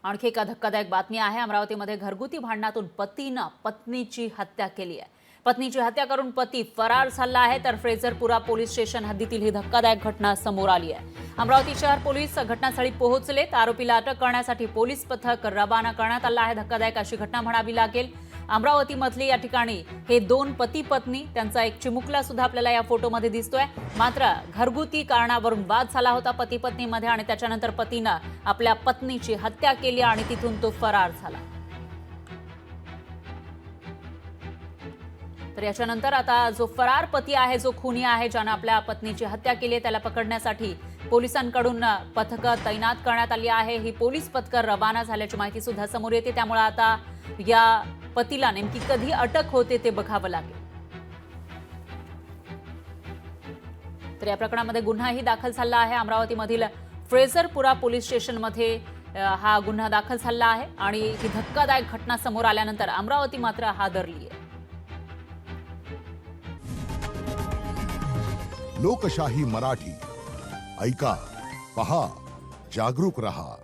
आणखी एका धक्कादायक बातमी आहे। अमरावतीमध्ये घरगुती भांडणातून पतीनं पत्नीची हत्या केली आहे। पत्नीची हत्या करून पती फरार झाला आहे। तर फ्रेझरपुरा पोलीस स्टेशन हद्दीतील ही धक्कादायक घटना समोर आली आहे। अमरावती शहर पोलीस घटनास्थळी पोहोचलेत। आरोपीला अटक करण्यासाठी पोलीस पथक रवाना करण्यात आलं आहे। धक्कादायक अशी घटना म्हणावी लागेल। अमरावतीमधली या ठिकाणी हे दोन पती पत्नी, त्यांचा एक चिमुकला सुद्धा आपल्याला या फोटोमध्ये दिसतोय। मात्र घरगुती कारणावरून वाद झाला होता पती पत्नीमध्ये आणि त्याच्यानंतर पतीनं आपल्या पत्नीची हत्या केली आणि तिथून तो फरार झाला। तर याच्यानंतर आता जो फरार पती आहे, जो खुनी आहे, ज्याने आपल्या पत्नीची हत्या केली, त्याला पकडण्यासाठी पोलिसांकडून पथकं तैनात करण्यात आली आहे। ही पोलीस पथकं रवाना झाल्याची माहिती सुद्धा समोर येते। त्यामुळे आता या पतीला नेमकी कधी अटक होते ते बघावं लागेल। तर या प्रकरणामध्ये गुन्हाही दाखल झाला आहे। अमरावतीमधील फ्रेझरपुरा पोलीस स्टेशनमध्ये हा गुन्हा दाखल झाला आहे आणि ही धक्कादायक घटना समोर आल्यानंतर अमरावती मात्र हादरली आहे। लोकशाही मराठी ऐका, पहा, जागरूक रहा।